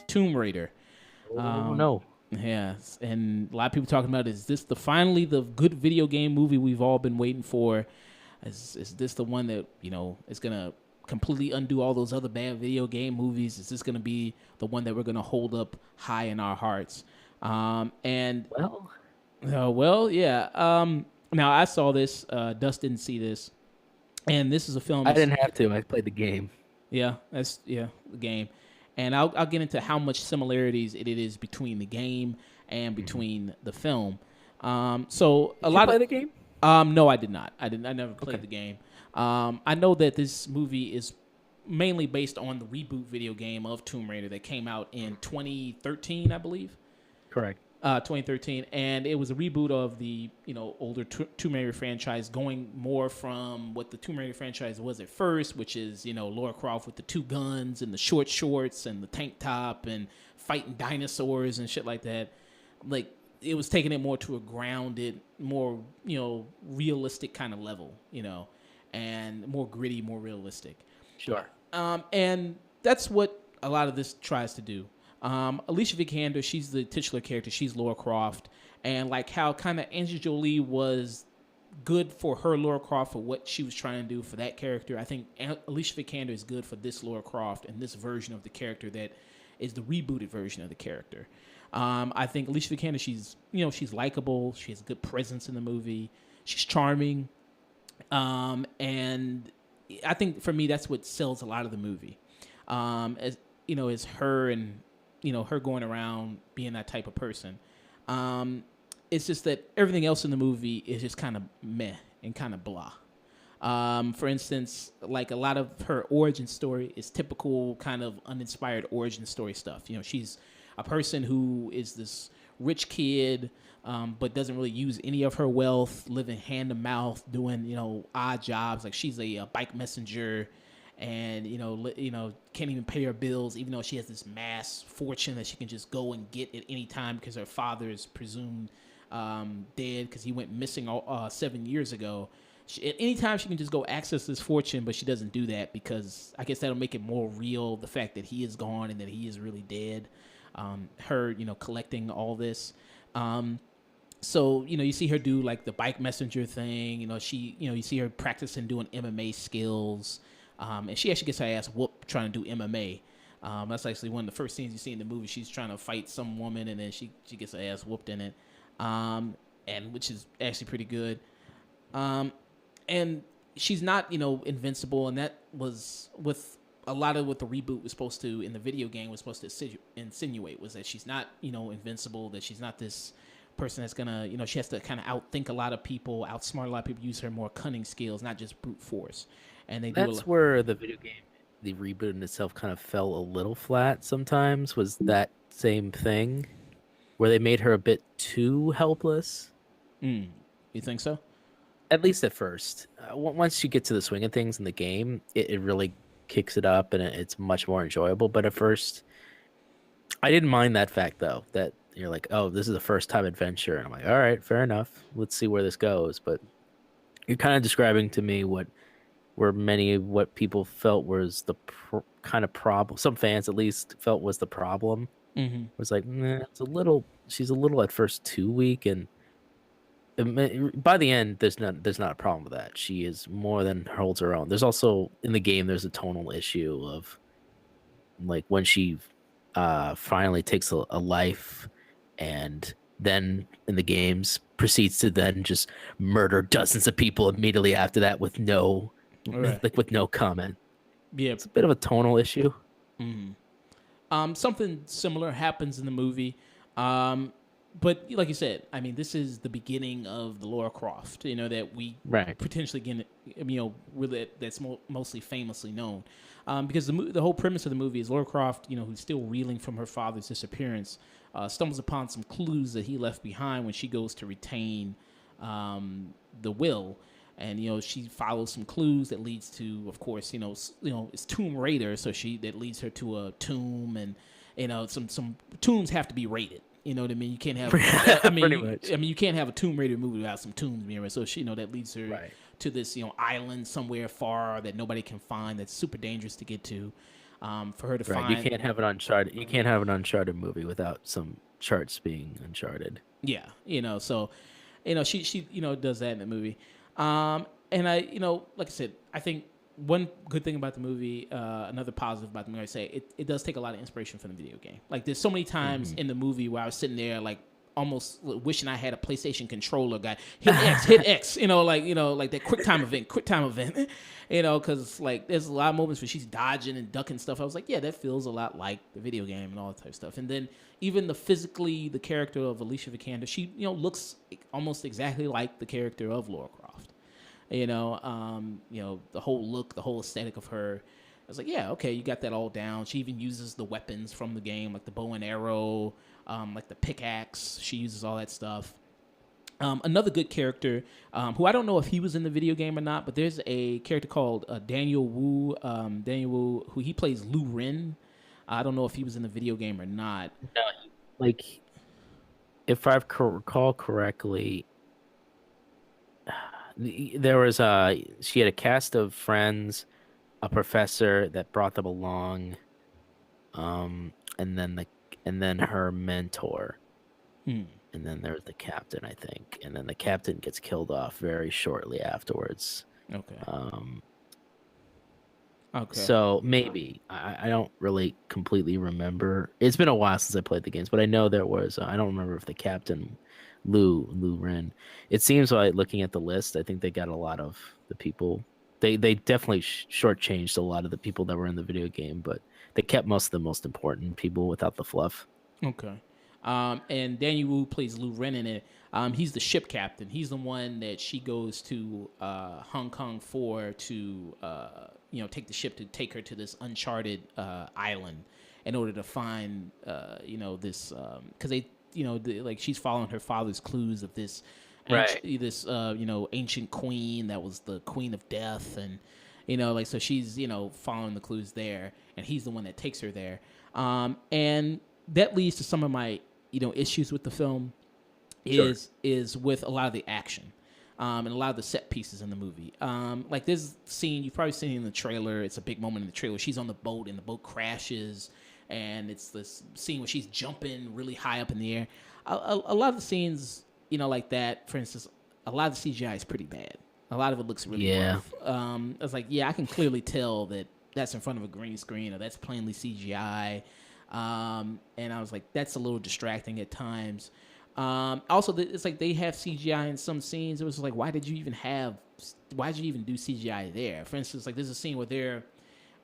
Tomb Raider. Oh no. Yes, and a lot of people talking about, is this finally the good video game movie we've all been waiting for? Is this the one that is gonna completely undo all those other bad video game movies? Is this gonna be the one that we're gonna hold up high in our hearts? And yeah. Now I saw this. Dust didn't see this, and this is a film. I didn't have to. I played the game. Yeah, the game. And I'll get into how much similarities it is between the game and between the film. So Did you play the game? No, I did not. I never played the game. I know that this movie is mainly based on the reboot video game of Tomb Raider that came out in 2013, I believe. Correct. 2013, and it was a reboot of the older Tomb Raider franchise, going more from what the Tomb Raider franchise was at first, which is Lara Croft with the two guns and the short shorts and the tank top and fighting dinosaurs and shit like that. Like, it was taking it more to a grounded, more realistic kind of level, and more gritty, more realistic. Sure. And that's what a lot of this tries to do. Alicia Vikander, she's the titular character. She's Lara Croft. And like how kind of Angelina Jolie was good for her Lara Croft for what she was trying to do for that character, I think Alicia Vikander is good for this Lara Croft and this version of the character that is the rebooted version of the character. I think Alicia Vikander, she's likable. She has a good presence in the movie. She's charming. And I think for me, that's what sells a lot of the movie. Is her and her going around being that type of person. It's just that everything else in the movie is just kind of meh and kind of blah. For instance, like a lot of her origin story is typical kind of uninspired origin story stuff. She's a person who is this rich kid, but doesn't really use any of her wealth, living hand to mouth, doing, odd jobs. Like she's a bike messenger, and can't even pay her bills, even though she has this mass fortune that she can just go and get at any time because her father is presumed dead because he went missing 7 years ago. At any time she can just go access this fortune, but she doesn't do that because I guess that'll make it more real, the fact that he is gone and that he is really dead. Her collecting all this. So, you see her do like the bike messenger thing. You see her practicing doing MMA skills. And she actually gets her ass whooped trying to do MMA. That's actually one of the first scenes you see in the movie. She's trying to fight some woman, and then she gets her ass whooped in it, and which is actually pretty good. And she's not, invincible, and that was with a lot of what the reboot was supposed to, in the video game, was supposed to insinuate, was that she's not, invincible, that she's not this person that's gonna, she has to kind of outthink a lot of people, outsmart a lot of people, use her more cunning skills, not just brute force. And that's where the video game, the reboot in itself, kind of fell a little flat sometimes, was that same thing where they made her a bit too helpless. You think so? At least at first. Once you get to the swing of things in the game, it really kicks it up and it's much more enjoyable. But at first, I didn't mind that fact, though, that you're like, oh, this is a first-time adventure. And I'm like, all right, fair enough. Let's see where this goes. But you're kind of describing to me what people felt was the kind of problem. Some fans, at least, felt was the problem. Mm-hmm. It was like, she's a little at first too weak, and by the end, there's not a problem with that. She is more than holds her own. There's also in the game, there's a tonal issue of like when she finally takes a life, and then in the games proceeds to then just murder dozens of people immediately after that with no comment. Yeah, it's a bit of a tonal issue. Mm-hmm. Something similar happens in the movie. But like you said, I mean, this is the beginning of the Lara Croft, that we potentially get, really that's mostly famously known. Because the whole premise of the movie is Lara Croft, who's still reeling from her father's disappearance, stumbles upon some clues that he left behind when she goes to retain the will. and she follows some clues that leads to, of course, it's Tomb Raider, so that leads her to a tomb, and some tombs have to be rated. You know what I mean? You can't have. Pretty much. You can't have a Tomb Raider movie without some tombs being rated. So that leads her Right. to this island somewhere far that nobody can find. That's super dangerous to get to. For her to Right. find. You can't have an Uncharted. You can't have an Uncharted movie without some charts being Uncharted. Yeah. So she does that in the movie. And I like I said, I think one good thing about the movie, another positive about the movie, I say it does take a lot of inspiration from the video game. Like there's so many times in the movie where I was sitting there like almost wishing I had a PlayStation controller. Guy hit X, like that quick time event, because like there's a lot of moments where she's dodging and ducking stuff. I was like, yeah, that feels a lot like the video game and all that type of stuff. And then even the character of Alicia Vikander, she looks almost exactly like the character of Lara Croft. The whole look, the whole aesthetic of her. I was like, yeah, okay, you got that all down. She even uses the weapons from the game, like the bow and arrow, like the pickaxe. She uses all that stuff. Another good character, who I don't know if he was in the video game or not, but there's a character called Daniel Wu. Who he plays Lu Ren. I don't know if he was in the video game or not. No, like, if I recall correctly, there was she had a cast of friends, a professor that brought them along, and then her mentor, and then there's the captain, I think, and then the captain gets killed off very shortly afterwards. Okay. Okay. So maybe I don't really completely remember. It's been a while since I played the games, but I know there was. I don't remember if the captain Lu Ren. It seems like looking at the list, I think they got a lot of the people. They definitely shortchanged a lot of the people that were in the video game, but they kept most of the most important people without the fluff. Okay. And Daniel Wu plays Lu Ren in it. He's the ship captain. He's the one that she goes to Hong Kong for to take the ship to take her to this uncharted island in order to find this because they like she's following her father's clues of this ancient queen that was the queen of death, and so she's following the clues there, and he's the one that takes her there, and that leads to some of my issues with the film is with a lot of the action and a lot of the set pieces in the movie. Like this scene you've probably seen in the trailer. It's a big moment in the trailer. She's on the boat and the boat crashes, and it's this scene where she's jumping really high up in the air. A lot of the scenes like that, for instance, a lot of the CGI is pretty bad. A lot of it looks really rough. I was like, yeah, I can clearly tell that that's in front of a green screen or that's plainly CGI. And I was like, that's a little distracting at times. Also, it's like they have CGI in some scenes. It was like, why did you even do CGI there? For instance, like there's a scene where they're,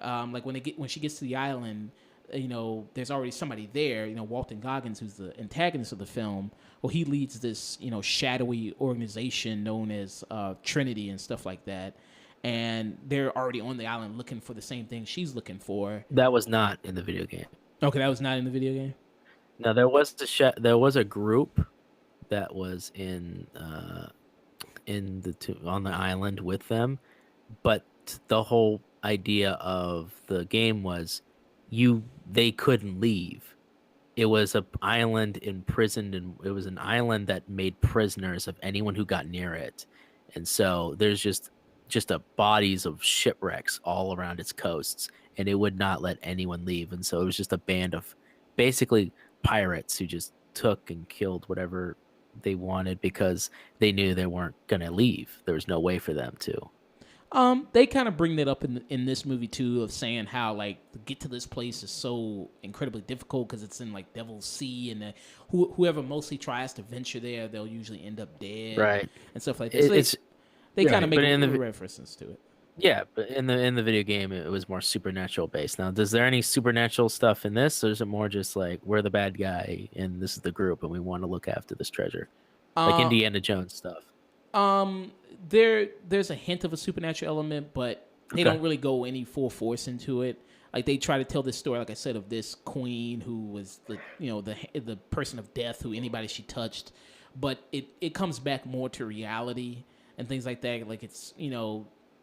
like when she gets to the island, there's already somebody there. Walton Goggins, who's the antagonist of the film. Well, he leads this, shadowy organization known as Trinity and stuff like that. And they're already on the island looking for the same thing she's looking for. That was not in the video game. Okay, that was not in the video game. No, there was a group that was on the island with them, but the whole idea of the game was they couldn't leave. It was an island imprisoned, and it was an island that made prisoners of anyone who got near it, and so there's just a bodies of shipwrecks all around its coasts, and it would not let anyone leave. And so it was just a band of basically pirates who just took and killed whatever they wanted because they knew they weren't going to leave. There was no way for them to. They kind of bring that up in this movie too, of saying how like to get to this place is so incredibly difficult because it's in like Devil's Sea, and whoever mostly tries to venture there, they'll usually end up dead, right, and stuff like that. So they kind of make references to it. Yeah, but in the video game, it was more supernatural based. Now, is there any supernatural stuff in this, or is it more just like we're the bad guy and this is the group and we want to look after this treasure, like Indiana Jones stuff? There's a hint of a supernatural element, but they don't really go any full force into it. Like they try to tell this story, like I said, of this queen who was the person of death, who anybody she touched, but it comes back more to reality and things like that. Like it's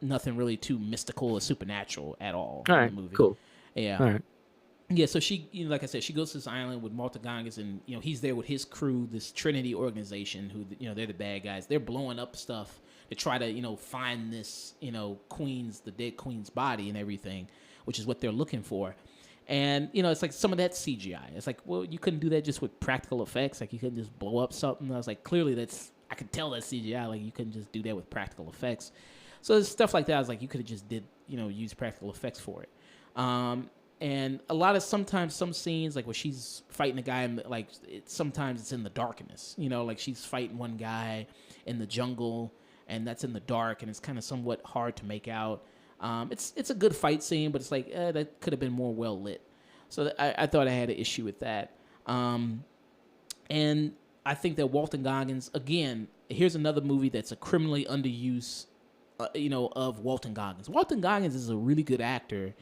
nothing really too mystical or supernatural at all All in the right, movie. cool. Yeah. All right. Yeah, so she, like I said, she goes to this island with Malta Gangas, and he's there with his crew, this Trinity organization, who they're the bad guys. They're blowing up stuff to try to find this the dead queen's body and everything, which is what they're looking for. And it's like some of that CGI. It's like, well, you couldn't do that just with practical effects. Like you couldn't just blow up something. I was like, clearly I could tell that's CGI. Like you couldn't just do that with practical effects. So there's stuff like that. I was like, you could have just use practical effects for it. And a lot of sometimes some scenes like where she's fighting a guy, like sometimes it's in the darkness, like she's fighting one guy in the jungle and that's in the dark and it's kind of somewhat hard to make out. It's a good fight scene, but it's like that could have been more well lit. So I thought I had an issue with that. And I think that Walton Goggins, again, here's another movie that's a criminally underuse, of Walton Goggins. Walton Goggins is a really good actor.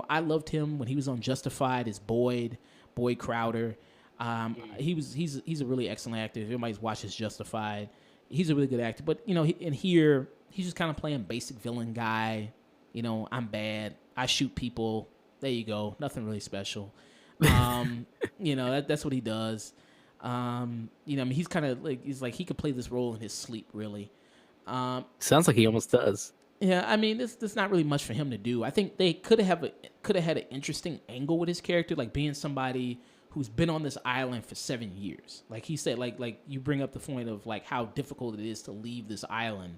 I loved him when he was on Justified as Boyd Crowder. He's a really excellent actor. If everybody watches Justified, he's a really good actor. But in here he's just kind of playing basic villain guy. I'm bad. I shoot people. There you go. Nothing really special. That's what he does. I mean, he's kind of like he could play this role in his sleep, really. Sounds like he almost does. Yeah, I mean, there's not really much for him to do. I think they could have had an interesting angle with his character, like being somebody who's been on this island for 7 years. Like he said, like you bring up the point of like how difficult it is to leave this island.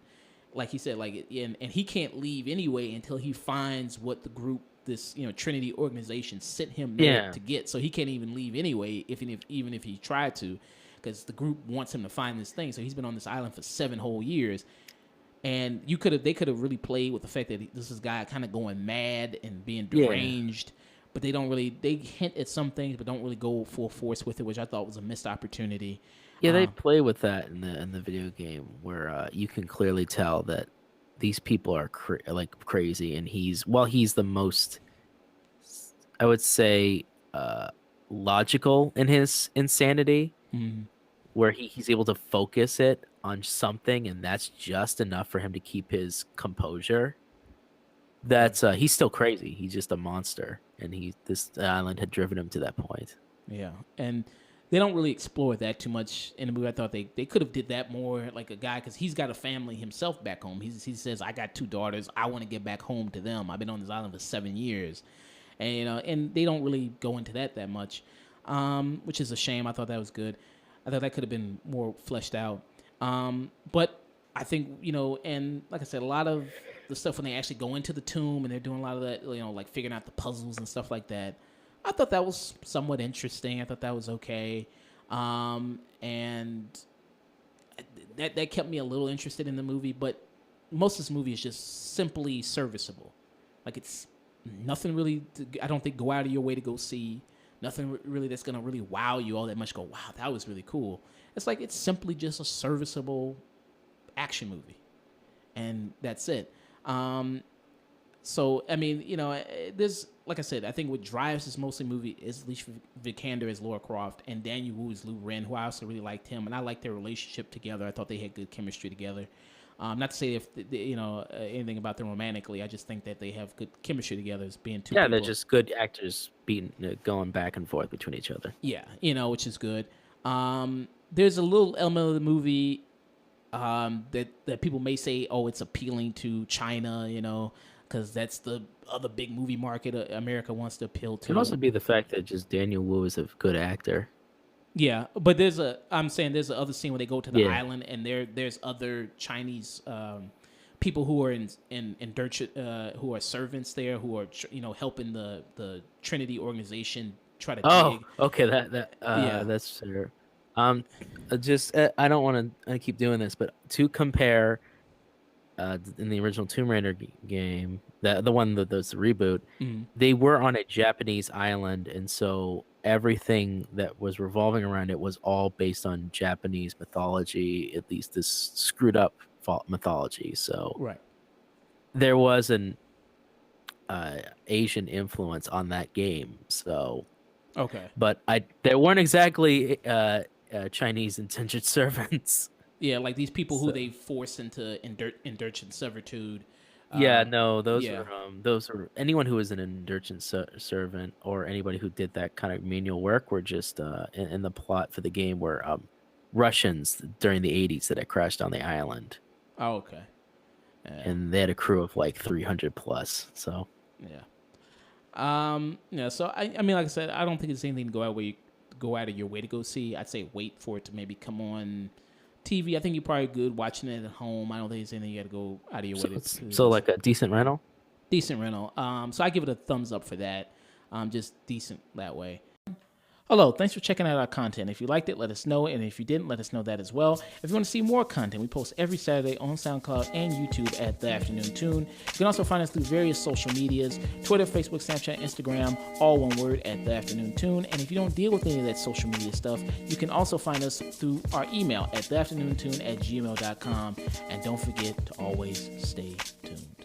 Like he said, like and he can't leave anyway until he finds what the group, this Trinity organization, sent him there to get. So he can't even leave anyway, even if he tried to, because the group wants him to find this thing. So he's been on this island for 7 whole years. And they could have really played with the fact that this is a guy kind of going mad and being deranged, but they hint at some things, but don't really go full force with it, which I thought was a missed opportunity. Yeah, they play with that in the video game where you can clearly tell that these people are crazy, and he's the most, I would say, logical in his insanity, where he's able to focus it on something, and that's just enough for him to keep his composure. That's he's still crazy. He's just a monster, and this island had driven him to that point. Yeah, and they don't really explore that too much in the movie. I thought they could have did that more, like a guy, because he's got a family himself back home. He says, I got 2 daughters. I want to get back home to them. I've been on this island for 7 years, and and they don't really go into that much, which is a shame. I thought that was good. I thought that could have been more fleshed out. But I think, and like I said, a lot of the stuff when they actually go into the tomb and they're doing a lot of that, like figuring out the puzzles and stuff like that, I thought that was somewhat interesting. I thought that was okay. And that kept me a little interested in the movie, but most of this movie is just simply serviceable. Like it's nothing really, I don't think, go out of your way to go see. Nothing really that's going to really wow you all that much. Go, wow, that was really cool. It's like it's simply just a serviceable action movie. And that's it. So, I mean, there's, like I said, I think what drives this mostly movie is Alicia Vikander as Lara Croft and Daniel Wu as Lou Ren, who I also really liked him. And I liked their relationship together. I thought they had good chemistry together. Not to say if anything about them romantically. I just think that they have good chemistry together as being two. Yeah, people. they're just good actors going back and forth between each other. Yeah, which is good. There's a little element of the movie that people may say, oh, it's appealing to China, because that's the other big movie market America wants to appeal to. It could also be the fact that just Daniel Wu is a good actor. Yeah, but I'm saying there's the other scene where they go to the island and there's other Chinese people who are in dirt, who are servants there, who are helping the Trinity organization try to dig. Okay, that's fair. Just I don't want to keep doing this, but to compare, in the original Tomb Raider game, the one that's the reboot, they were on a Japanese island, and so everything that was revolving around it was all based on Japanese mythology, at least this screwed up mythology. So right, there was an Asian influence on that game. So okay, but there weren't exactly Chinese indentured servants. Yeah, like these people who So, they force into indentured servitude. yeah, Um, no, yeah. those are anyone who was an indentured servant or anybody who did that kind of menial work were just in the plot for the game were Russians during the 80s that had crashed on the island, Oh, okay. Yeah. and they had a crew of like 300 plus. So Yeah. Yeah. So I mean, like I said, I don't think it's anything to go out of your way to go see. I'd say wait for it to maybe come on TV. I think you're probably good watching it at home. I don't think it's anything you got to go out of your way to so go see. like a decent rental. Decent rental. So I give it a thumbs up for that. Just decent that way. Hello, thanks for checking out our content. If you liked it, let us know, and if you didn't, let us know that as well. If you want to see more content, we post every Saturday on SoundCloud and YouTube at The Afternoon Tune. You can also find us through various social medias, Twitter, Facebook, Snapchat, Instagram, all one word at The Afternoon Tune. And if you don't deal with any of that social media stuff, you can also find us through our email at theafternoontune@gmail.com. And don't forget to always stay tuned.